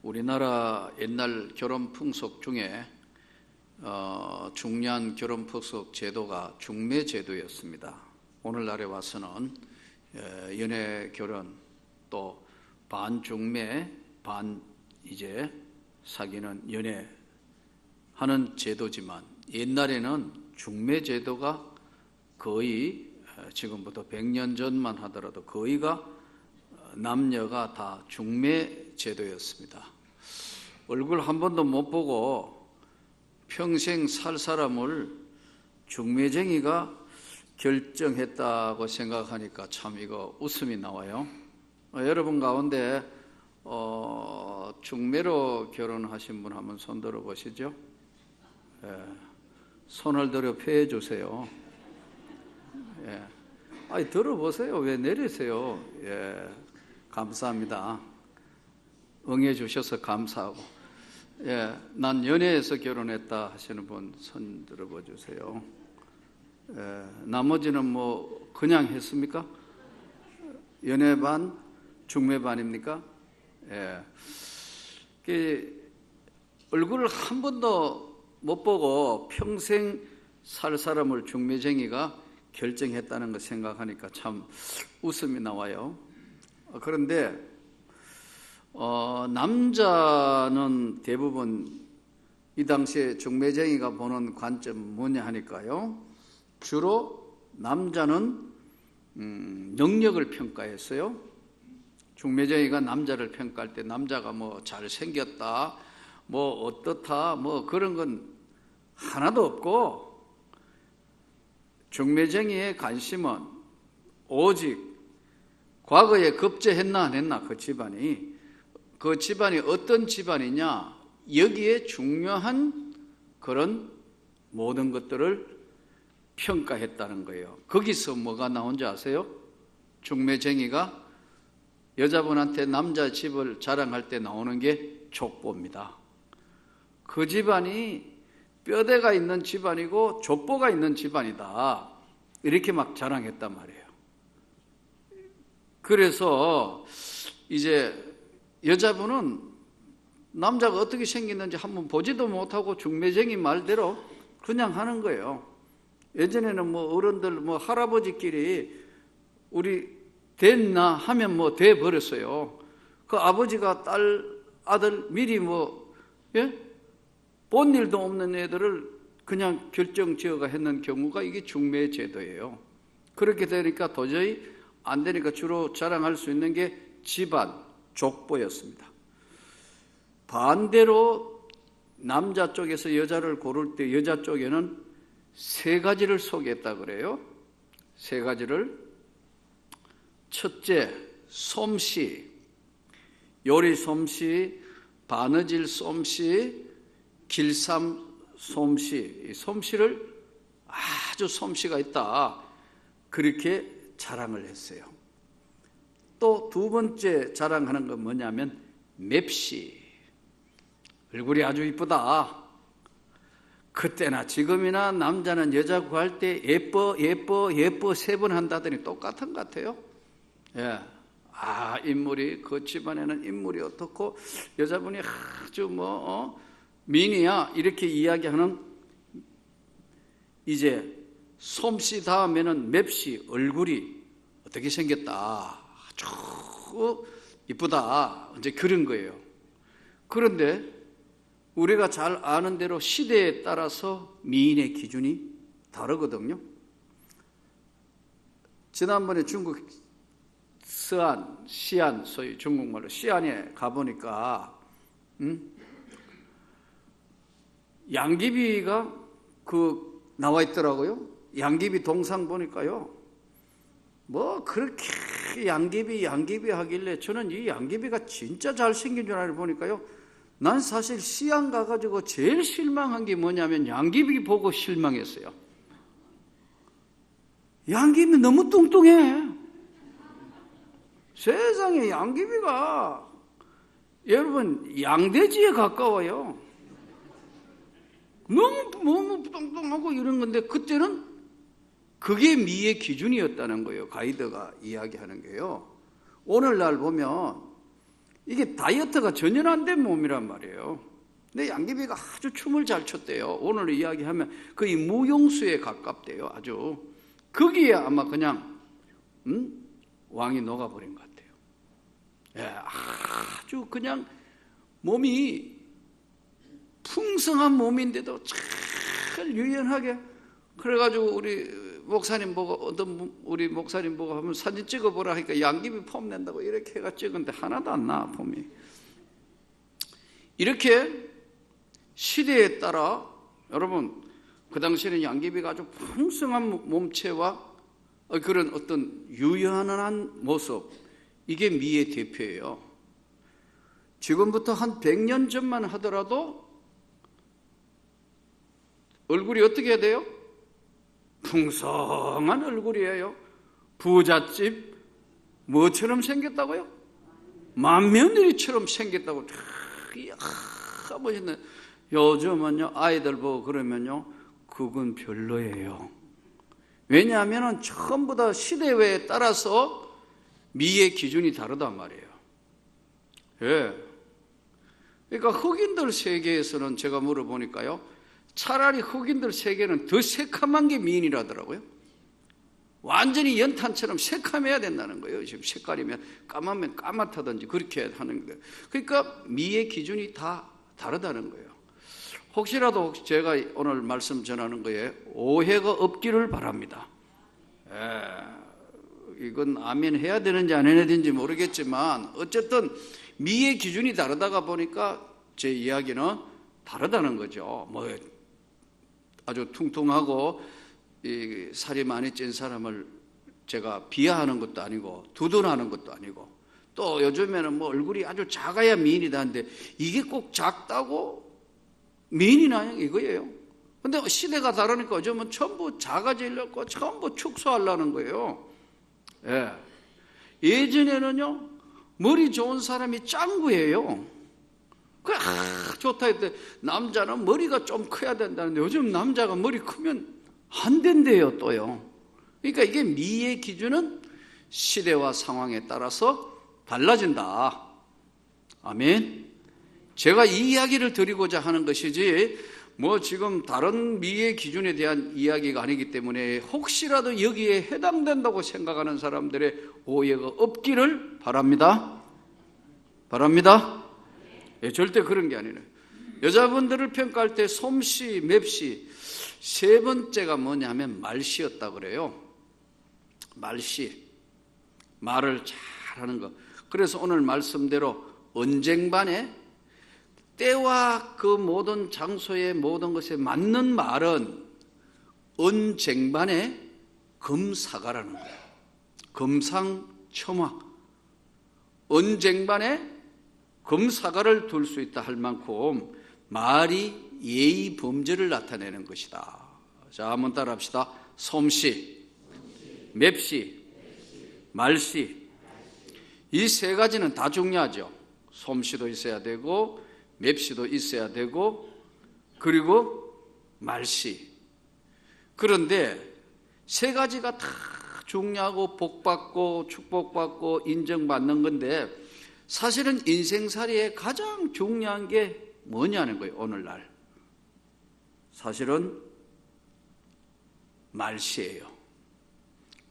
우리나라 옛날 결혼 풍속 중에 중요한 결혼 풍속 제도가 중매 제도였습니다. 오늘날에 와서는 연애 결혼 또 반중매 반 이제 사귀는 연애 하는 제도지만 옛날에는 중매 제도가 거의 지금부터 100년 전만 하더라도 거의가 남녀가 다 중매 제도였습니다. 얼굴 한 번도 못 보고 평생 살 사람을 중매쟁이가 결정했다고 생각하니까 참 이거 웃음이 나와요. 여러분 가운데 중매로 결혼하신 분 한번 손 들어 보시죠. 손을 들어 펴해 주세요. 아니 들어보세요. 왜 내리세요? 감사합니다. 응해 주셔서 감사하고. 난 연애에서 결혼했다 하시는 분 손 들어봐 주세요. 나머지는 뭐 그냥 했습니까? 연애 반, 중매 반입니까? 얼굴을 한 번도 못 보고 평생 살 사람을 중매쟁이가 결정했다는 거 생각하니까 참 웃음이 나와요. 그런데 남자는 대부분 이 당시에 중매쟁이가 보는 관점 뭐냐 하니까요, 주로 남자는 능력을 평가했어요. 중매쟁이가 남자를 평가할 때 남자가 뭐 잘생겼다, 뭐 어떻다, 뭐 그런 건 하나도 없고, 중매쟁이의 관심은 오직 과거에 급제했나 안 했나, 그 집안이 어떤 집안이냐, 여기에 중요한 그런 모든 것들을 평가했다는 거예요. 거기서 뭐가 나온지 아세요? 중매쟁이가 여자분한테 남자 집을 자랑할 때 나오는 게 족보입니다. 그 집안이 뼈대가 있는 집안이고 족보가 있는 집안이다, 이렇게 막 자랑했단 말이에요. 그래서 이제 여자분은 남자가 어떻게 생겼는지 한번 보지도 못하고 중매쟁이 말대로 그냥 하는 거예요. 예전에는 뭐 어른들, 뭐 할아버지끼리 우리 됐나 하면 뭐 돼 버렸어요. 그 아버지가 딸, 아들 미리 본 일도 없는 애들을 그냥 결정 지어가 했는 경우가 이게 중매 제도예요. 그렇게 되니까 도저히 안 되니까 주로 자랑할 수 있는 게 집안, 족보였습니다. 반대로 남자 쪽에서 여자를 고를 때 여자 쪽에는 세 가지를 소개했다 그래요. 세 가지를. 첫째, 솜씨, 요리 솜씨, 바느질 솜씨, 길쌈 솜씨. 이 솜씨를 아주 솜씨가 있다, 그렇게 자랑을 했어요. 또 두 번째 자랑하는 건 뭐냐면 맵시, 얼굴이 아주 이쁘다. 그때나 지금이나 남자는 여자 구할 때 예뻐 세 번 한다더니 똑같은 것 같아요. 인물이, 그 집안에는 인물이 어떻고 여자분이 아주 미인이야, 이렇게 이야기하는, 이제 솜씨 다음에는 맵시, 얼굴이 어떻게 생겼다, 아주 이쁘다, 이제 그런 거예요. 그런데 우리가 잘 아는 대로 시대에 따라서 미인의 기준이 다르거든요. 지난번에 중국 서안, 시안, 소위 중국말로 시안에 가보니까 양귀비가 나와 있더라고요. 양귀비 동상 보니까요, 뭐 그렇게 양귀비 하길래 저는 이 양귀비가 진짜 잘생긴 줄 알고 보니까요, 난 사실 시안 가가지고 제일 실망한 게 뭐냐면 양귀비 보고 실망했어요. 양귀비 너무 뚱뚱해. 세상에, 양귀비가 여러분 양돼지에 가까워요. 너무 뚱뚱하고 이런 건데, 그때는 그게 미의 기준이었다는 거예요. 가이드가 이야기하는 게요. 오늘날 보면 이게 다이어트가 전혀 안 된 몸이란 말이에요. 근데 양귀비가 아주 춤을 잘 췄대요. 오늘 이야기하면 거의 무용수에 가깝대요. 아주 거기에 아마 그냥 왕이 녹아버린 것 같아요. 예, 아주 그냥 몸이 풍성한 몸인데도 잘 유연하게. 그래가지고 우리 목사님 보고 하면 사진 찍어보라 하니까 양귀비 폼 낸다고 이렇게 해가 찍었는데 하나도 안 나, 폼이. 이렇게 시대에 따라 여러분, 그 당시에는 양귀비가 아주 풍성한 몸체와 그런 어떤 유연한 모습, 이게 미의 대표예요. 지금부터 한 100년 전만 하더라도 얼굴이 어떻게 해야 돼요? 풍성한 얼굴이에요. 부잣집 뭐처럼 생겼다고요? 만며느리처럼 생겼다고. 이야, 멋있네. 요즘은요, 아이들 보고 그러면요, 그건 별로예요. 왜냐하면 전부 다 시대에 따라서 미의 기준이 다르단 말이에요. 예. 그러니까 흑인들 세계에서는 제가 물어보니까요, 차라리 흑인들 세계는 더 새카만 게 미인이라더라고요. 완전히 연탄처럼 새카매야 된다는 거예요. 지금 색깔이면 까맣면 까맣다든지 그렇게 하는 거예요. 그러니까 미의 기준이 다 다르다는 거예요. 혹시라도 제가 오늘 말씀 전하는 거에 오해가 없기를 바랍니다. 이건 아멘 해야 되는지 안 해야 되는지 모르겠지만 어쨌든 미의 기준이 다르다가 보니까 제 이야기는 다르다는 거죠. 뭐 아주 퉁퉁하고 살이 많이 찐 사람을 제가 비하하는 것도 아니고 두둔하는 것도 아니고, 또 요즘에는 뭐 얼굴이 아주 작아야 미인이다 하는데 이게 꼭 작다고 미인이나요? 이거예요. 근데 시대가 다르니까 요즘은 전부 작아지려고 전부 축소하려는 거예요. 예. 예전에는요, 머리 좋은 사람이 짱구예요. 좋다 했더니 남자는 머리가 좀 커야 된다는데 요즘 남자가 머리 크면 안 된대요, 또요. 그러니까 이게 미의 기준은 시대와 상황에 따라서 달라진다. 아멘. 제가 이 이야기를 드리고자 하는 것이지 뭐 지금 다른 미의 기준에 대한 이야기가 아니기 때문에 혹시라도 여기에 해당된다고 생각하는 사람들의 오해가 없기를 바랍니다. 바랍니다. 예, 절대 그런 게 아니에요. 여자분들을 평가할 때 솜씨, 맵씨, 세 번째가 뭐냐면 말씨였다 그래요. 말씨, 말을 잘하는 거. 그래서 오늘 말씀대로 언쟁반에 때와 그 모든 장소의 모든 것에 맞는 말은 언쟁반에 금사가라는 거예요. 금상첨화. 언쟁반에 금사가를 둘 수 있다 할 만큼 말이 예의 범죄를 나타내는 것이다. 자, 한번 따라 합시다. 솜씨, 맵씨, 말씨. 이 세 가지는 다 중요하죠. 솜씨도 있어야 되고 맵씨도 있어야 되고 그리고 말씨. 그런데 세 가지가 다 중요하고 복받고 축복받고 인정받는 건데 사실은 인생살이에 가장 중요한 게 뭐냐는 거예요. 오늘날 사실은 말씨예요.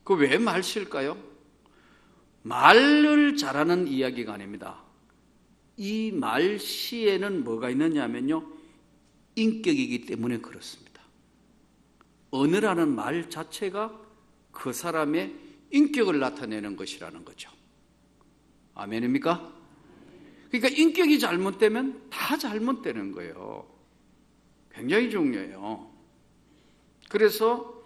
그 왜 말씨일까요? 말을 잘하는 이야기가 아닙니다. 이 말씨에는 뭐가 있느냐면요, 인격이기 때문에 그렇습니다. 언어라는 말 자체가 그 사람의 인격을 나타내는 것이라는 거죠. 아멘입니까? 그러니까 인격이 잘못되면 다 잘못되는 거예요. 굉장히 중요해요. 그래서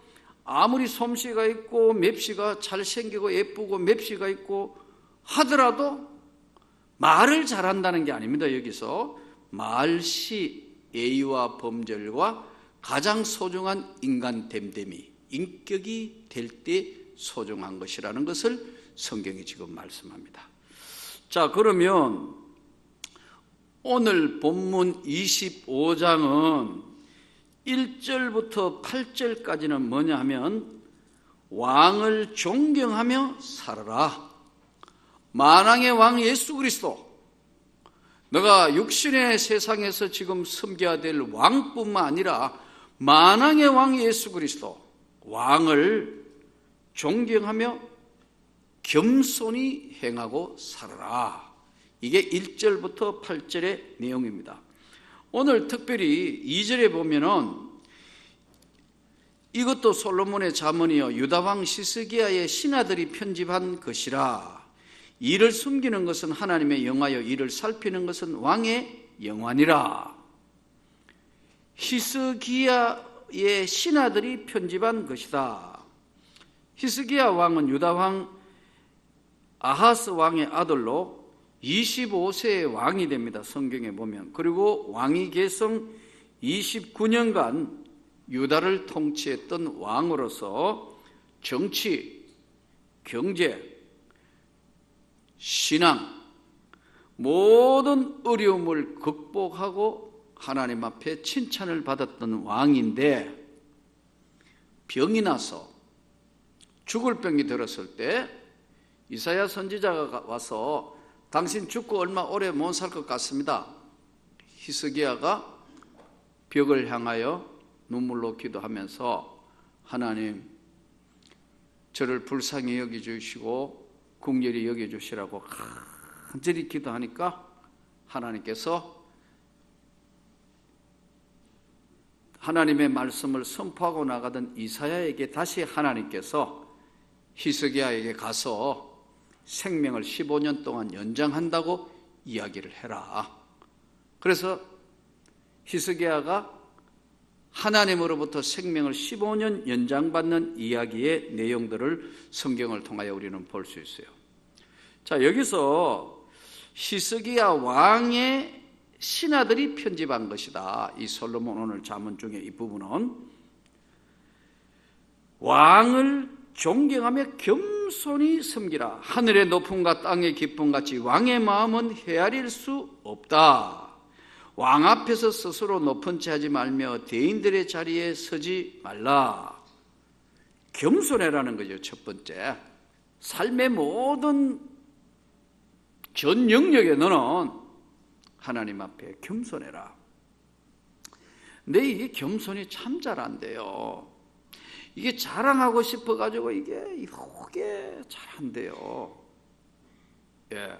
아무리 솜씨가 있고 맵씨가 잘생기고 예쁘고 맵씨가 있고 하더라도 말을 잘한다는 게 아닙니다. 여기서 말씨, 예의와 범절과 가장 소중한 인간 됨됨이, 인격이 될 때 소중한 것이라는 것을 성경이 지금 말씀합니다. 자, 그러면 오늘 본문 25장은 1절부터 8절까지는 뭐냐 하면 왕을 존경하며 살아라. 만왕의 왕 예수 그리스도, 너가 육신의 세상에서 지금 섬겨야 될 왕뿐만 아니라 만왕의 왕 예수 그리스도 왕을 존경하며 겸손히 행하고 살아라. 이게 1절부터 8절의 내용입니다. 오늘 특별히 2절에 보면은 이것도 솔로몬의 잠언이요 유다왕 시스기야의 신하들이 편집한 것이라. 이를 숨기는 것은 하나님의 영화요 이를 살피는 것은 왕의 영화니라. 히스기야의 신하들이 편집한 것이다. 히스기야 왕은 유다 왕 아하스 왕의 아들로 25세의 왕이 됩니다. 성경에 보면. 그리고 왕위 계승 29년간 유다를 통치했던 왕으로서 정치, 경제, 신앙 모든 어려움을 극복하고 하나님 앞에 칭찬을 받았던 왕인데 병이 나서 죽을 병이 들었을 때 이사야 선지자가 와서 당신 죽고 얼마 오래 못 살 것 같습니다. 히스기야가 벽을 향하여 눈물로 기도하면서 하나님 저를 불쌍히 여겨주시고 긍휼히 여겨주시라고 간절히 기도하니까 하나님께서 하나님의 말씀을 선포하고 나가던 이사야에게 다시 하나님께서 히스기야에게 가서 생명을 15년 동안 연장한다고 이야기를 해라. 그래서 히스기야가 하나님으로부터 생명을 15년 연장받는 이야기의 내용들을 성경을 통하여 우리는 볼 수 있어요. 자, 여기서 히스기야 왕의 신하들이 편집한 것이다. 이 솔로몬 오늘 잠언 중에 이 부분은 왕을 존경하며 겸손히 섬기라. 하늘의 높음과 땅의 깊음 같이 왕의 마음은 헤아릴 수 없다. 왕 앞에서 스스로 높은 채 하지 말며 대인들의 자리에 서지 말라. 겸손해라는 거죠. 첫 번째, 삶의 모든 전 영역에 너는 하나님 앞에 겸손해라. 근데 이게 겸손이 참 잘 안 돼요. 이게 자랑하고 싶어가지고 이게 잘 안 돼요. 예.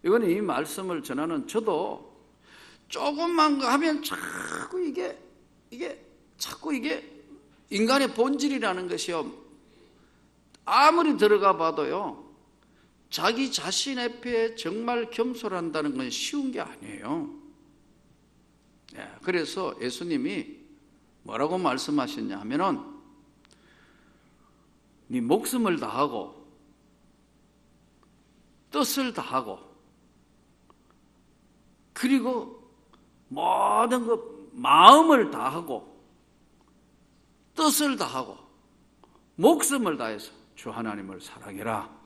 이거는 이 말씀을 전하는 저도 조금만 하면 자꾸 이게 인간의 본질이라는 것이요. 아무리 들어가 봐도요. 자기 자신 앞에 정말 겸손한다는 건 쉬운 게 아니에요. 예, 그래서 예수님이 뭐라고 말씀하셨냐 하면은 네 목숨을 다하고 뜻을 다하고 그리고 모든 그 마음을 다하고 뜻을 다하고 목숨을 다해서 주 하나님을 사랑해라.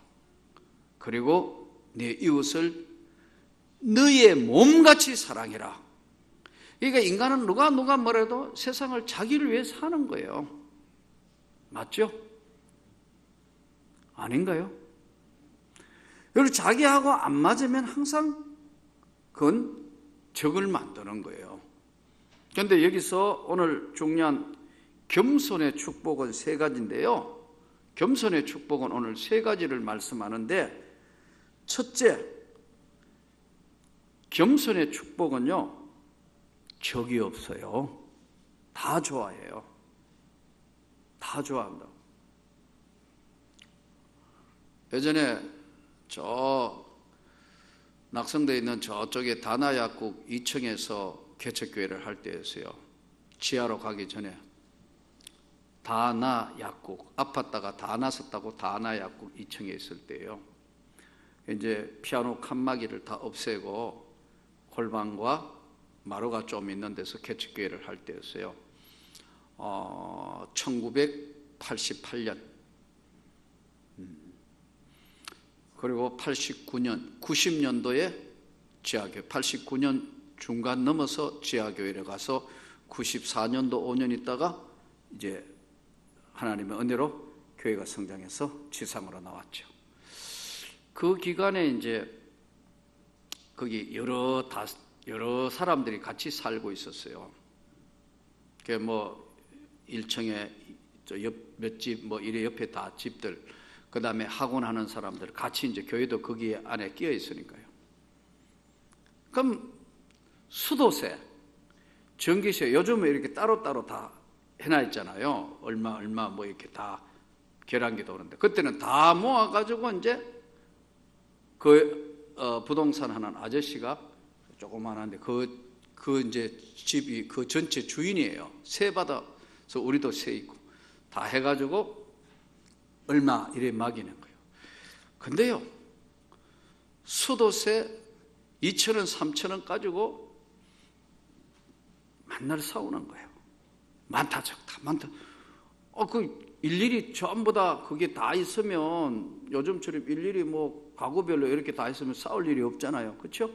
그리고 네 이웃을 너의 몸같이 사랑해라. 그러니까 인간은 누가 뭐래도 세상을 자기를 위해 사는 거예요. 맞죠? 아닌가요? 그리고 자기하고 안 맞으면 항상 그건 적을 만드는 거예요. 그런데 여기서 오늘 중요한 겸손의 축복은 세 가지인데요. 겸손의 축복은 오늘 세 가지를 말씀하는데 첫째, 겸손의 축복은요. 적이 없어요. 다 좋아해요. 다 좋아한다. 예전에 저 낙성대에 있는 저쪽에 다나약국 2층에서 개척교회를 할 때였어요. 지하로 가기 전에 다나약국 아팠다가 다 났었다고 다나약국 2층에 있을 때예요. 이제 피아노 칸막이를 다 없애고 골방과 마루가 좀 있는 데서 개척교회를 할 때였어요. 1988년 그리고 89년, 90년도에 지하교회, 89년 중간 넘어서 지하교회를 가서 94년도 5년 있다가 이제 하나님의 은혜로 교회가 성장해서 지상으로 나왔죠. 그 기간에 이제 거기 여러 사람들이 같이 살고 있었어요. 그 뭐 1층에 몇 집 뭐 이래 옆에 다 집들, 그 다음에 학원 하는 사람들 같이 이제 교회도 거기 안에 끼어 있으니까요. 그럼 수도세, 전기세 요즘에 이렇게 따로따로 다 해놔 있잖아요. 얼마 뭐 이렇게 다 계량기도 오는데, 그때는 다 모아가지고 이제 부동산 하는 아저씨가 조그만한데 그 이제 집이 그 전체 주인이에요. 세 받아서 우리도 세 있고 다 해가지고 얼마 이래 막이는 거예요. 근데요, 수도세 2,000원, 3,000원 가지고 맨날 싸우는 거예요. 많다 적다 많다. 그 일일이 전부 다 그게 다 있으면, 요즘처럼 일일이 뭐 가구별로 이렇게 다 있으면 싸울 일이 없잖아요. 그렇죠?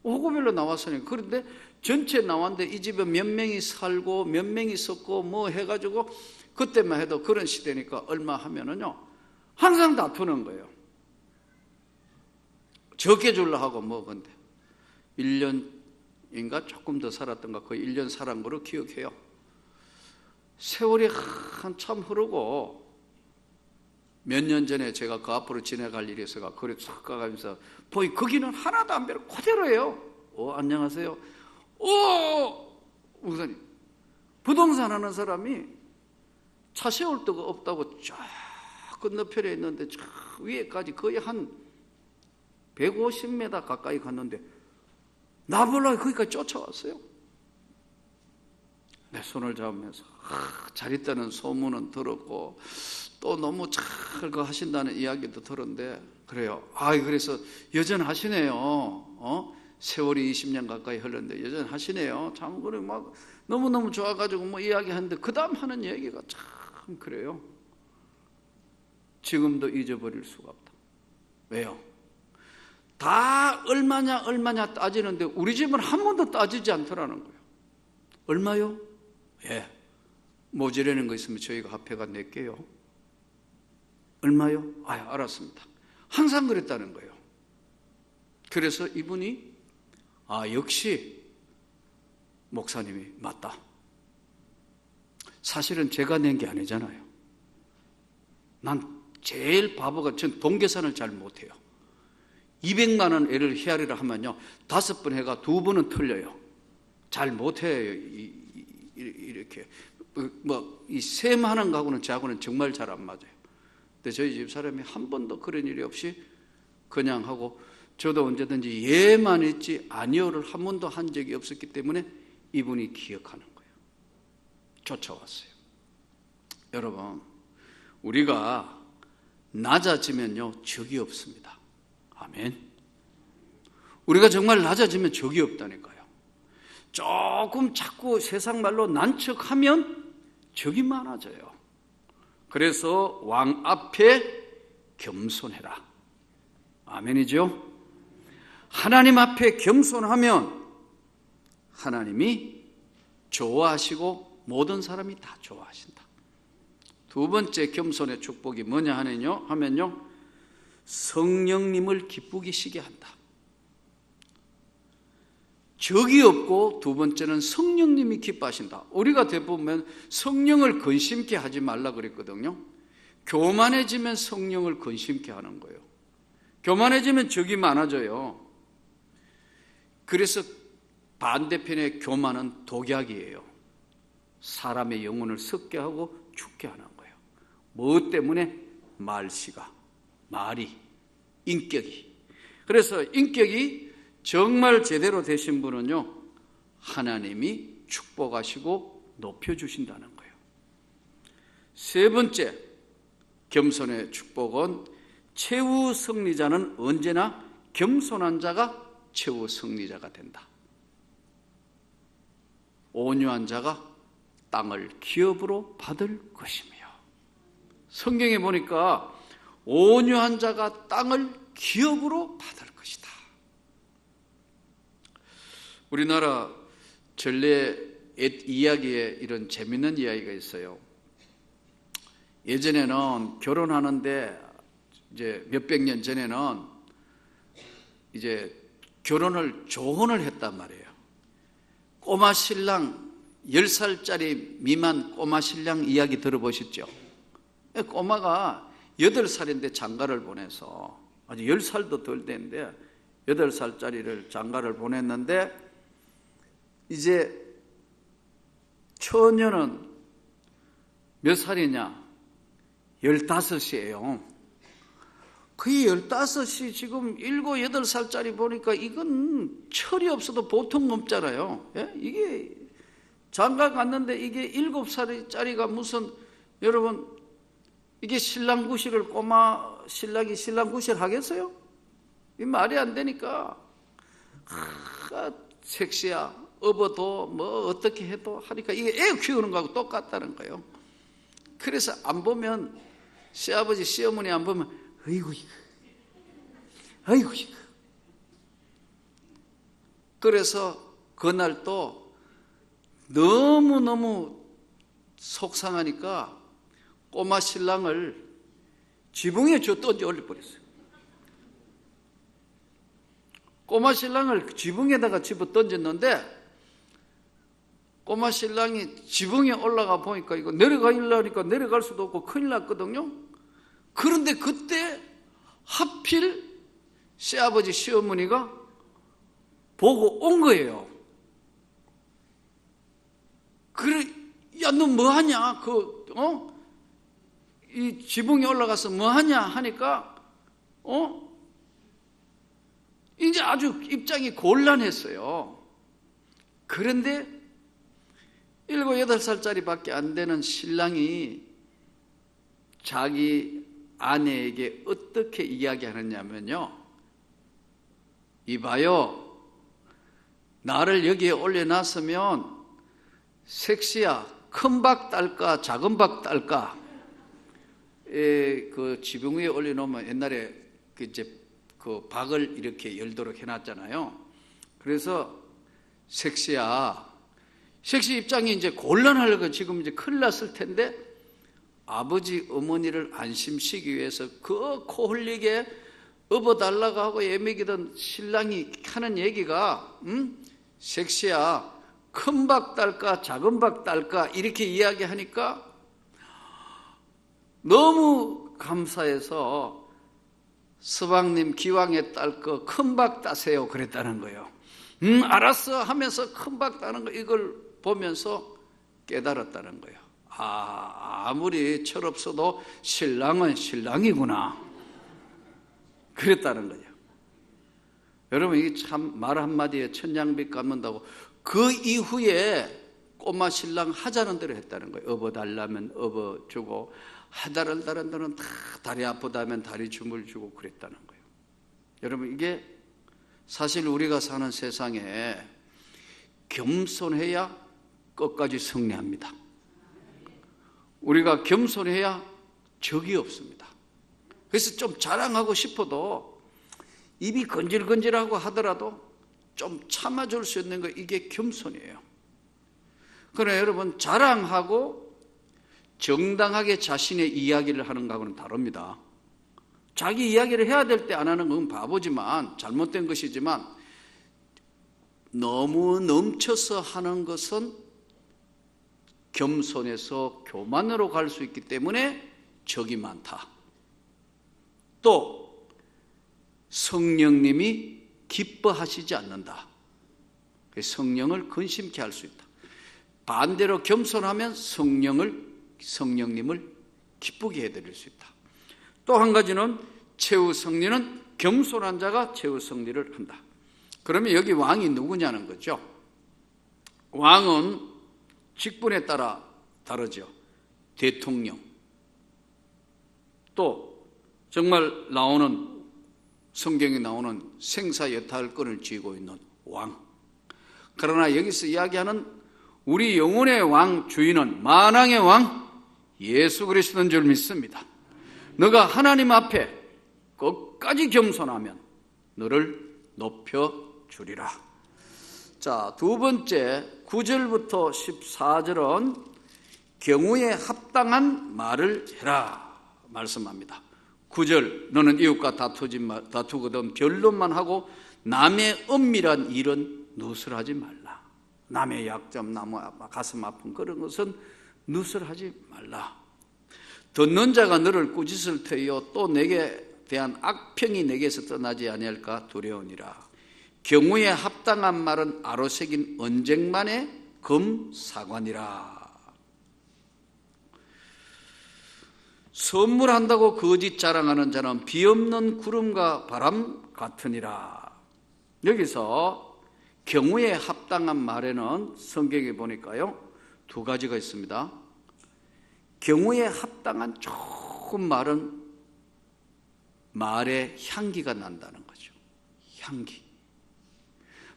호구별로 나왔으니까. 그런데 전체 나왔는데 이 집에 몇 명이 살고 몇 명이 썼고 뭐 해가지고, 그때만 해도 그런 시대니까 얼마 하면은요 항상 다투는 거예요. 적게 줄라 하고 뭐. 근데 1년인가 조금 더 살았던가 거의 1년 살은 거로 기억해요. 세월이 한참 흐르고 몇 년 전에 제가 그 앞으로 지나갈 일이 있어가 거리 싹 가가면서 보이 거기는 하나도 안 변하고 그대로예요. 안녕하세요. 우선 부동산 하는 사람이 차 세울 데가 없다고 쫙 건너편에 있는데 저 위에까지 거의 한 150m 가까이 갔는데 나몰라 거기까지 쫓아왔어요. 내 손을 잡으면서 잘 있다는 소문은 들었고 또 너무 잘 그 하신다는 이야기도 들었는데, 그래요. 그래서 여전하시네요. 세월이 20년 가까이 흘렀는데 여전하시네요. 참 그래 막 너무너무 좋아가지고 뭐 이야기하는데 그 다음 하는 얘기가 참 그래요. 지금도 잊어버릴 수가 없다. 왜요? 다 얼마냐 따지는데 우리 집은 한 번도 따지지 않더라는 거예요. 얼마요? 예. 모자라는 거 있으면 저희가 합해가 낼게요. 얼마요? 알았습니다. 항상 그랬다는 거예요. 그래서 이분이 역시 목사님이 맞다. 사실은 제가 낸 게 아니잖아요. 난 제일 바보가, 전 돈 계산을 잘 못해요. 200만 원 애를 헤아리라 하면요 5번 해가 2번은 틀려요. 잘 못해요. 이렇게 이 셈하는 거하고는 저하고는 정말 잘 안 맞아요. 근데 저희 집 사람이 한 번도 그런 일이 없이 그냥 하고, 저도 언제든지 예만 했지 아니요를 한 번도 한 적이 없었기 때문에 이분이 기억하는 거예요. 쫓아왔어요. 여러분, 우리가 낮아지면요 적이 없습니다. 아멘. 우리가 정말 낮아지면 적이 없다니까요. 조금 자꾸 세상 말로 난척하면 적이 많아져요. 그래서 왕 앞에 겸손해라. 아멘이죠? 하나님 앞에 겸손하면 하나님이 좋아하시고 모든 사람이 다 좋아하신다. 두 번째 겸손의 축복이 뭐냐 하면요 성령님을 기쁘시게 한다. 적이 없고, 두 번째는 성령님이 기뻐하신다. 우리가 대부분 성령을 근심케 하지 말라 그랬거든요. 교만해지면 성령을 근심케 하는 거예요. 교만해지면 적이 많아져요. 그래서 반대편의 교만은 독약이에요. 사람의 영혼을 썩게 하고 죽게 하는 거예요. 무엇 때문에? 말이, 인격이. 그래서 인격이 정말 제대로 되신 분은요 하나님이 축복하시고 높여주신다는 거예요. 세 번째 겸손의 축복은, 최후 승리자는 언제나 겸손한 자가 최후 승리자가 된다. 온유한 자가 땅을 기업으로 받을 것이며, 성경에 보니까 온유한 자가 땅을 기업으로 받을 것이다. 우리나라 전래 이야기에 이런 재밌는 이야기가 있어요. 예전에는 결혼하는데 이제 몇백 년 전에는 이제 조혼을 했단 말이에요. 꼬마 신랑 10살짜리 미만 꼬마 신랑 이야기 들어보셨죠? 꼬마가 8살인데 장가를 보내서 아주 10살도 덜 됐는데 8살짜리를 장가를 보냈는데 이제 처녀는 몇 살이냐? 15이에요. 그 15이 지금 7, 8살짜리 보니까 이건 철이 없어도 보통 없잖아요. 예? 이게 장가 갔는데 이게 7살짜리가 무슨, 여러분, 이게 신랑 구실을 꼬마 신랑이 신랑 구실 하겠어요? 이 말이 안 되니까, 섹시야, 업어도 뭐 어떻게 해도 하니까 이게 애 키우는 거하고 똑같다는 거예요. 그래서 안 보면, 시아버지, 시어머니 안 보면, 아이고, 이거. 아이고, 이거. 그래서 그날 또 너무너무 속상하니까 꼬마 신랑을 지붕에 던져 올려버렸어요. 꼬마 신랑을 지붕에다가 집어 던졌는데 꼬마 신랑이 지붕에 올라가 보니까 이거 내려가려니까 내려갈 수도 없고 큰일 났거든요. 그런데 그때 하필 시아버지 시어머니가 보고 온 거예요. 그래, 야, 너 뭐 하냐? 이 지붕에 올라가서 뭐 하냐? 하니까, 이제 아주 입장이 곤란했어요. 그런데 7, 8살짜리 밖에 안 되는 신랑이 자기 아내에게 어떻게 이야기하느냐면요. 이봐요, 나를 여기에 올려놨으면 섹시야, 큰 박 딸까 작은 박 딸까? 그 지붕 위에 올려놓으면 옛날에 그 박을 이렇게 열도록 해놨잖아요. 그래서 섹시야, 섹시 입장이 이제 곤란하려고 지금 이제 큰일 났을 텐데 아버지 어머니를 안심시키기 위해서 그 코 흘리게 업어달라고 하고 애먹이던 신랑이 하는 얘기가, 섹시야, 큰 박 딸까 작은 박 딸까 이렇게 이야기하니까 너무 감사해서 서방님 기왕에 딸 거 큰 박 따세요 그랬다는 거예요. 알았어 하면서 큰 박 따는 거 이걸 보면서 깨달았다는 거예요. 아무리 철없어도 신랑은 신랑이구나 그랬다는 거죠. 여러분, 이게 참 말 한마디에 천냥빚 갚는다고. 그 이후에 꼬마 신랑 하자는 대로 했다는 거예요. 업어달라면 업어주고, 다른 데는 다 다리 아프다면 다리 춤을 주고 그랬다는 거예요. 여러분, 이게 사실 우리가 사는 세상에 겸손해야 끝까지 승리합니다. 우리가 겸손해야 적이 없습니다. 그래서 좀 자랑하고 싶어도 입이 건질건질하고 하더라도 좀 참아줄 수 있는 거, 이게 겸손이에요. 그러나 여러분, 자랑하고 정당하게 자신의 이야기를 하는 거하고는 다릅니다. 자기 이야기를 해야 될 때 안 하는 건 바보지만, 잘못된 것이지만, 너무 넘쳐서 하는 것은 겸손해서 교만으로 갈 수 있기 때문에 적이 많다. 또 성령님이 기뻐하시지 않는다. 성령을 근심케 할 수 있다. 반대로 겸손하면 성령님을 기쁘게 해드릴 수 있다. 또 한 가지는 최후 승리는 겸손한 자가 최후 승리를 한다. 그러면 여기 왕이 누구냐는 거죠. 왕은 직분에 따라 다르죠. 대통령, 또 정말 성경에 나오는 생사여탈권을 쥐고 있는 왕. 그러나 여기서 이야기하는 우리 영혼의 왕, 주인은 만왕의 왕 예수 그리스도인 줄 믿습니다. 너가 하나님 앞에 끝까지 겸손하면 너를 높여주리라. 자, 두 번째 9절부터 14절은 경우에 합당한 말을 해라 말씀합니다. 9절, 너는 이웃과 다투거든 변론만 하고 남의 은밀한 일은 누설하지 말라. 남의 약점, 남의 가슴 아픈 그런 것은 누설하지 말라. 듣는 자가 너를 꾸짖을 터이요 또 내게 대한 악평이 내게서 떠나지 아니할까 두려우니라. 경우에 합당한 말은 아로새긴 언쟁만의 금사관이라. 선물한다고 거짓 자랑하는 자는 비없는 구름과 바람 같으니라. 여기서 경우에 합당한 말에는 성경에 보니까요 2가지가 있습니다. 경우에 합당한 좋은 말은 말에 향기가 난다는 거죠. 향기.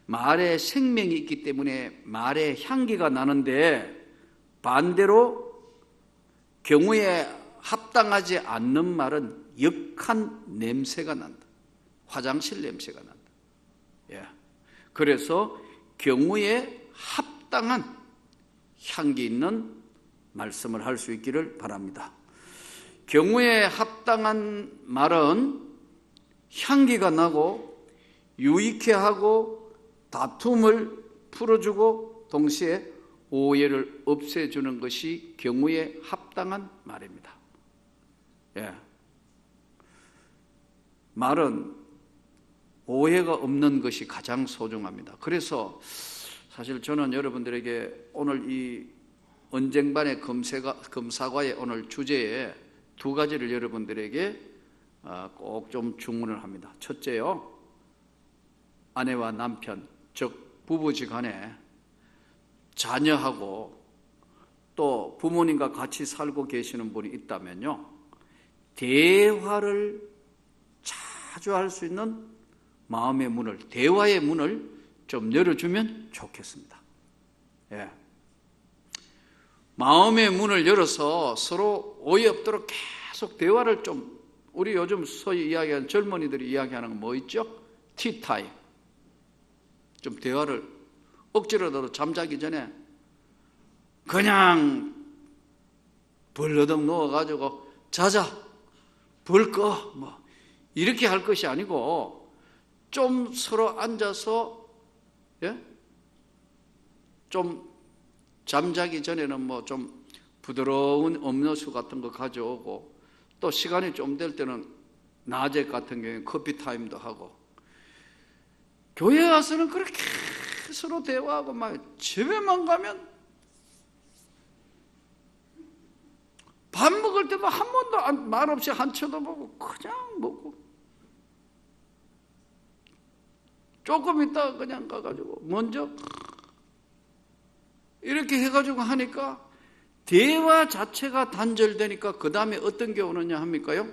말에 생명이 있기 때문에 말에 향기가 나는데, 반대로 경우에 합당하지 않는 말은 역한 냄새가 난다. 화장실 냄새가 난다. 예. 그래서 경우에 합당한 향기 있는 말씀을 할 수 있기를 바랍니다. 경우에 합당한 말은 향기가 나고 유익해 하고 다툼을 풀어주고 동시에 오해를 없애주는 것이 경우에 합당한 말입니다. 예. 말은 오해가 없는 것이 가장 소중합니다. 그래서 사실 저는 여러분들에게 오늘 이 언쟁반의 금사과의 오늘 주제에 2가지를 여러분들에게 꼭 좀 주문을 합니다. 첫째요, 아내와 남편, 즉 부부지간에 자녀하고 또 부모님과 같이 살고 계시는 분이 있다면요, 대화를 자주 할 수 있는 마음의 문을, 대화의 문을 좀 열어주면 좋겠습니다. 예. 마음의 문을 열어서 서로 오해 없도록 계속 대화를 좀, 우리 요즘 소위 이야기하는 젊은이들이 이야기하는 건 뭐 있죠? 티타임. 좀 대화를 억지로라도 잠자기 전에 그냥 벌러덩 누워가지고 자자, 불 꺼, 뭐 이렇게 할 것이 아니고 좀 서로 앉아서, 예? 좀 잠자기 전에는 뭐 좀 부드러운 음료수 같은 거 가져오고, 또 시간이 좀 될 때는 낮에 같은 경우에 커피 타임도 하고, 교회 와서는 그렇게 서로 대화하고 막 집에만 가면 밥 먹을 때도 한 번도 말 없이 한 쳐다보고 그냥 먹고, 조금 있다가 그냥 가가지고 먼저 이렇게 해가지고 하니까 대화 자체가 단절되니까 그 다음에 어떤 게 오느냐 합니까요?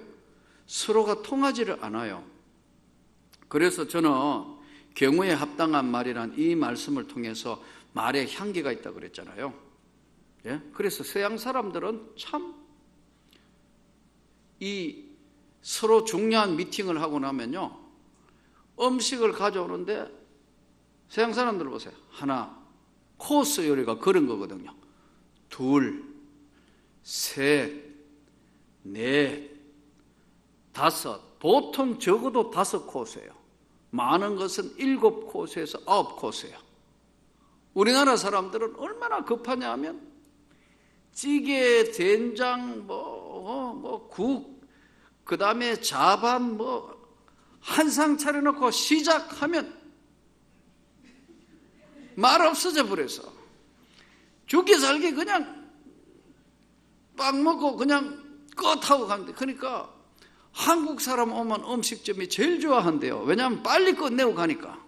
서로가 통하지를 않아요. 그래서 저는 경우에 합당한 말이란 이 말씀을 통해서 말에 향기가 있다고 그랬잖아요. 예? 그래서 서양 사람들은 참 이 서로 중요한 미팅을 하고 나면요, 음식을 가져오는데 서양 사람들 보세요. 하나, 코스 요리가 그런 거거든요. 2, 3, 4, 5, 보통 적어도 5코스예요. 많은 것은 7코스에서 9코스예요. 우리나라 사람들은 얼마나 급하냐 하면 찌개, 된장, 국, 그 다음에 자반, 한 상 차려놓고 시작하면 말 없어져 버려서 죽기 살기 그냥 빵 먹고 그냥 끝하고 가는데, 그러니까 한국 사람 오면 음식점이 제일 좋아한대요. 왜냐하면 빨리 끝내고 가니까.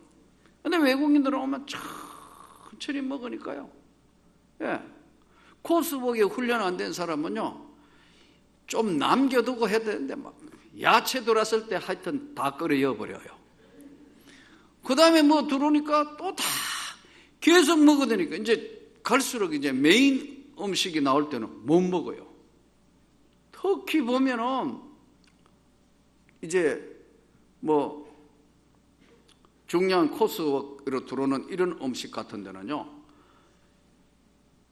근데 외국인들은 오면 천천히 먹으니까요. 예. 코스 보기에 훈련 안 된 사람은요, 좀 남겨두고 해야 되는데 막 야채 들어왔을 때 하여튼 다 끓여버려요. 그 다음에 뭐 들어오니까 또 다 계속 먹어야 되니까 이제 갈수록 이제 메인 음식이 나올 때는 못 먹어요. 특히 보면은 이제 뭐 중요한 코스로 들어오는 이런 음식 같은 데는요,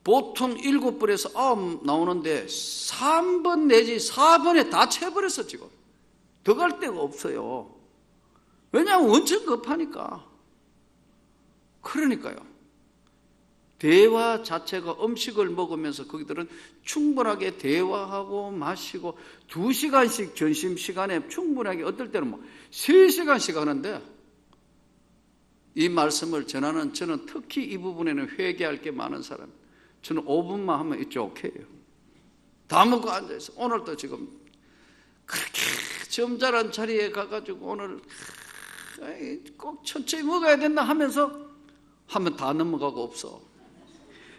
보통 7번에서 9 나오는데 3번 내지 4번에 다 채버렸어. 지금 더 갈 데가 없어요. 왜냐하면 원천 급하니까. 그러니까요. 대화 자체가 음식을 먹으면서 거기들은 충분하게 대화하고 마시고 2시간씩 점심시간에 충분하게 어떨 때는 뭐 3시간씩 하는데 이 말씀을 전하는 저는 특히 이 부분에는 회개할 게 많은 사람. 저는 5분만 하면 이쪽 해요. 다 먹고 앉아있어. 오늘도 지금 그렇게 점잖은 자리에 가가지고 오늘 꼭 천천히 먹어야 된다 하면서 하면 다 넘어가고 없어.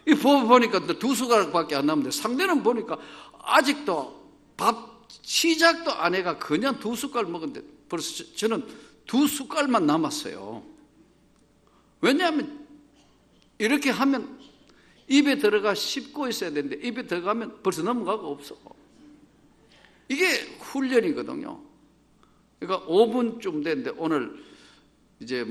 이 보니까 2숟가락밖에 안 남는데 상대는 보니까 아직도 밥 시작도 안 해가 그냥 2숟갈 먹었는데 벌써 저는 2숟갈만 남았어요. 왜냐하면 이렇게 하면 입에 들어가 씹고 있어야 되는데 입에 들어가면 벌써 넘어가고 없어. 이게 훈련이거든요. 그러니까 5분쯤 됐는데 오늘 이제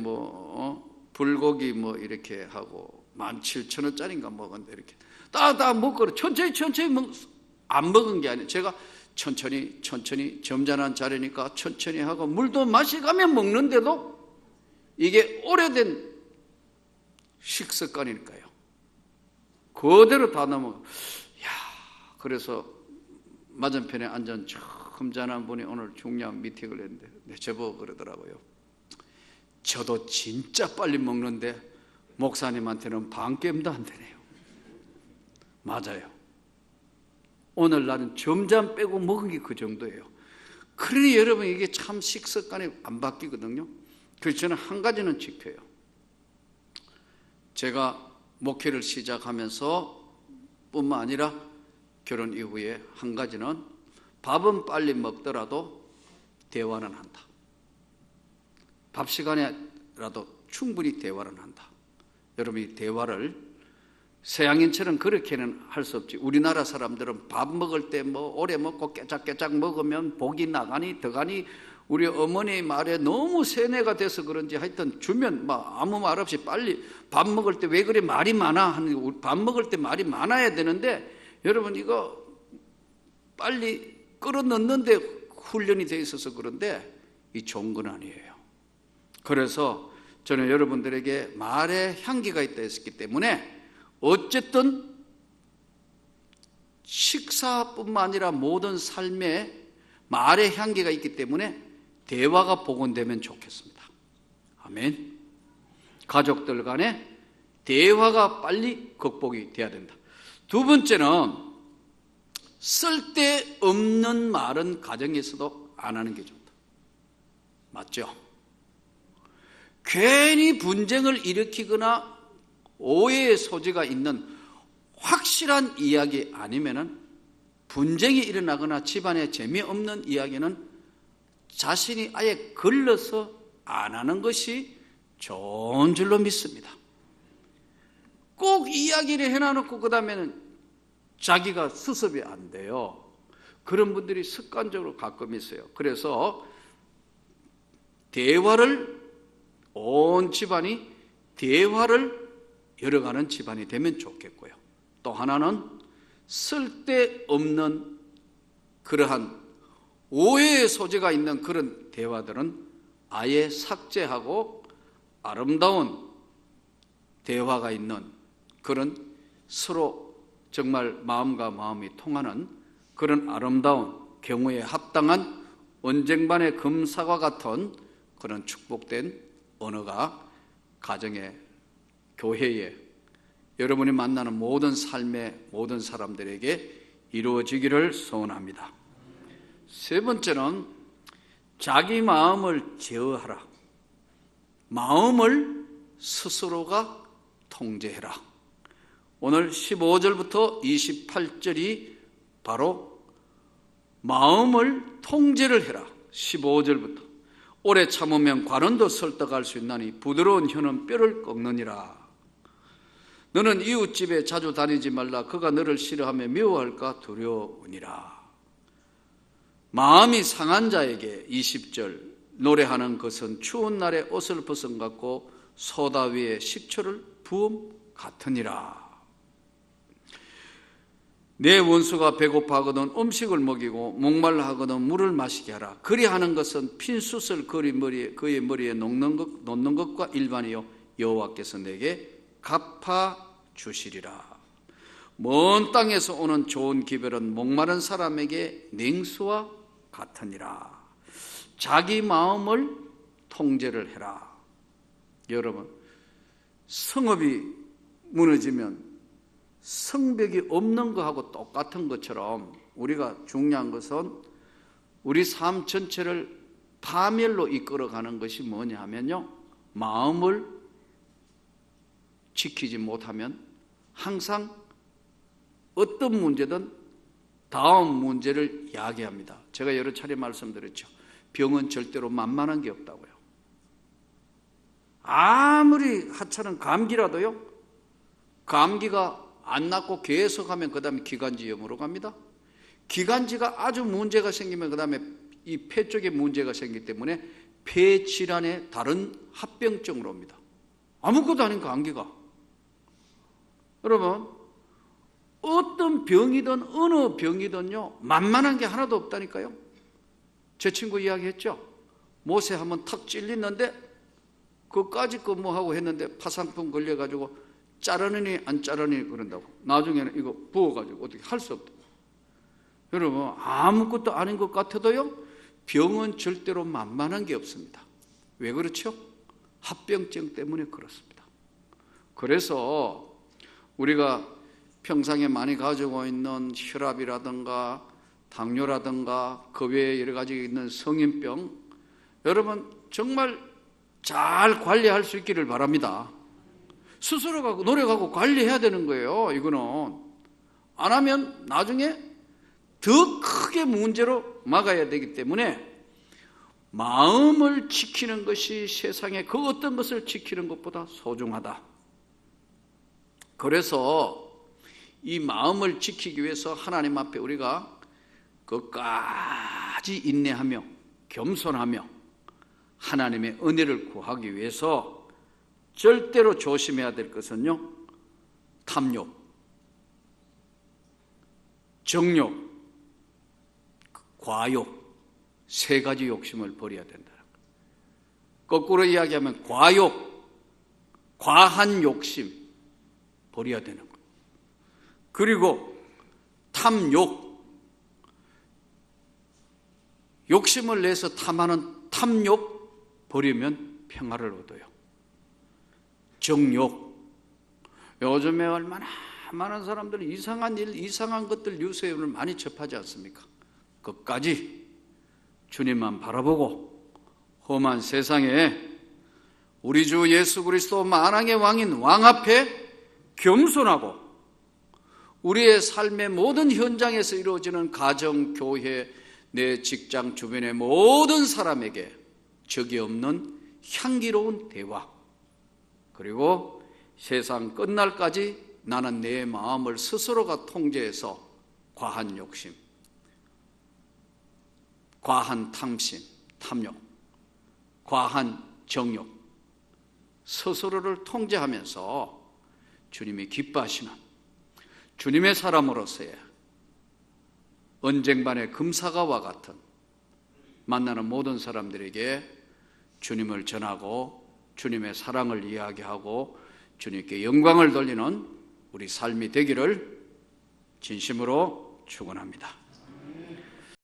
불고기 이렇게 하고 17,000원짜리인가 먹었는데 이렇게 딱 먹고 천천히 안 먹은 게 아니에요. 제가 천천히 점잖은 자리니까 천천히 하고 물도 마시가면 먹는데도 이게 오래된 식습관이니까요. 그대로 다 넘어가. 그래서 맞은편에 앉은 점잖은 분이 오늘 중요한 미팅을 했는데 저보고 그러더라고요. 저도 진짜 빨리 먹는데 목사님한테는 반겜도 안 되네요. 맞아요. 오늘 나는 점잠 빼고 먹은 게 그 정도예요. 그러니 여러분 이게 참 식습관이 안 바뀌거든요. 그래서 저는 한 가지는 지켜요. 제가 목회를 시작하면서 뿐만 아니라 결혼 이후에 한 가지는 밥은 빨리 먹더라도 대화는 한다. 밥 시간에라도 충분히 대화를 한다. 여러분이 대화를 서양인처럼 그렇게는 할 수 없지. 우리나라 사람들은 밥 먹을 때 오래 먹고 깨작깨작 먹으면 복이 나가니 더가니 우리 어머니 말에 너무 세뇌가 돼서 그런지 하여튼 주면 아무 말 없이 빨리 밥 먹을 때 왜 그래 말이 많아 하는 밥 먹을 때 말이 많아야 되는데 여러분 이거 빨리 끌어넣는데 훈련이 돼 있어서 그런데 이 좋은 건 아니에요. 그래서 저는 여러분들에게 말에 향기가 있다 했기 때문에 어쨌든 식사뿐만 아니라 모든 삶에 말에 향기가 있기 때문에 대화가 복원되면 좋겠습니다. 아멘. 가족들 간에 대화가 빨리 극복이 돼야 된다. 두 번째는 쓸데없는 말은 가정에서도 안 하는 게 좋다. 맞죠? 괜히 분쟁을 일으키거나 오해의 소지가 있는 확실한 이야기 아니면은 분쟁이 일어나거나 집안에 재미없는 이야기는 자신이 아예 걸러서 안 하는 것이 좋은 줄로 믿습니다. 꼭 이야기를 해놔놓고 그 다음에는 자기가 수습이 안 돼요. 그런 분들이 습관적으로 가끔 있어요. 그래서 대화를 온 집안이 대화를 열어가는 집안이 되면 좋겠고요. 또 하나는 쓸데없는 그러한 오해의 소지가 있는 그런 대화들은 아예 삭제하고 아름다운 대화가 있는 그런 서로 정말 마음과 마음이 통하는 그런 아름다운 경우에 합당한 언쟁반의 금사과 같은 그런 축복된 언어가 가정에, 교회에, 여러분이 만나는 모든 삶의 모든 사람들에게 이루어지기를 소원합니다. 세 번째는 자기 마음을 제어하라. 마음을 스스로가 통제해라. 오늘 15절부터 28절이 바로 마음을 통제를 해라. 15절부터 오래 참으면 관원도 설득할 수 있나니 부드러운 혀는 뼈를 꺾느니라. 너는 이웃집에 자주 다니지 말라. 그가 너를 싫어하며 미워할까 두려우니라. 마음이 상한 자에게 20절 노래하는 것은 추운 날에 옷을 벗은 같고 소다 위에 식초를 부음 같으니라. 내 원수가 배고파하거든 음식을 먹이고 목말라 하거든 물을 마시게 하라. 그리하는 것은 핀숯을 그의 머리에 놓는 것과 일반이요 여호와께서 내게 갚아 주시리라. 먼 땅에서 오는 좋은 기별은 목마른 사람에게 냉수와 같으니라. 자기 마음을 통제를 해라. 여러분, 성읍이 무너지면 성벽이 없는 것하고 똑같은 것처럼 우리가 중요한 것은 우리 삶 전체를 파멸로 이끌어가는 것이 뭐냐 하면요, 마음을 지키지 못하면 항상 어떤 문제든 다음 문제를 야기합니다. 제가 여러 차례 말씀드렸죠. 병은 절대로 만만한 게 없다고요. 아무리 하찮은 감기라도요, 감기가 안 낫고 계속하면 그 다음에 기관지염으로 갑니다. 기관지가 아주 문제가 생기면 그 다음에 이 폐 쪽에 문제가 생기기 때문에 폐 질환의 다른 합병증으로 옵니다. 아무것도 아닌 감기가. 여러분, 어떤 병이든 어느 병이든요, 만만한 게 하나도 없다니까요. 제 친구 이야기했죠. 못에 한번 탁 찔렸는데 그까짓 거 뭐하고 했는데 파상풍 걸려가지고 자르느니 안 자르느니 그런다고. 나중에는 이거 부어가지고 어떻게 할 수 없다. 여러분, 아무것도 아닌 것 같아도요, 병은 절대로 만만한 게 없습니다. 왜 그렇죠? 합병증 때문에 그렇습니다. 그래서 우리가 평상에 많이 가지고 있는 혈압이라든가 당뇨라든가 그 외에 여러 가지 있는 성인병, 여러분 정말 잘 관리할 수 있기를 바랍니다. 스스로가 노력하고 관리해야 되는 거예요. 이거는 안 하면 나중에 더 크게 문제로 막아야 되기 때문에 마음을 지키는 것이 세상에 그 어떤 것을 지키는 것보다 소중하다. 그래서 이 마음을 지키기 위해서 하나님 앞에 우리가 끝까지 인내하며 겸손하며 하나님의 은혜를 구하기 위해서 절대로 조심해야 될 것은요, 탐욕, 정욕, 과욕, 세 가지 욕심을 버려야 된다. 거꾸로 이야기하면 과욕, 과한 욕심 버려야 되는 거예요. 그리고 탐욕, 욕심을 내서 탐하는 탐욕 버리면 평화를 얻어요. 정욕, 요즘에 얼마나 많은 사람들이 이상한 일, 이상한 것들 뉴스에 오늘 많이 접하지 않습니까? 끝까지 주님만 바라보고 험한 세상에 우리 주 예수 그리스도 만왕의 왕인 왕 앞에 겸손하고 우리의 삶의 모든 현장에서 이루어지는 가정, 교회, 내 직장 주변의 모든 사람에게 적이 없는 향기로운 대화, 그리고 세상 끝날까지 나는 내 마음을 스스로가 통제해서 과한 욕심, 과한 탐심, 탐욕, 과한 정욕, 스스로를 통제하면서 주님이 기뻐하시는 주님의 사람으로서의 언쟁반의 금사가와 같은 만나는 모든 사람들에게 주님을 전하고 주님의 사랑을 이야기하고 주님께 영광을 돌리는 우리 삶이 되기를 진심으로 축원합니다.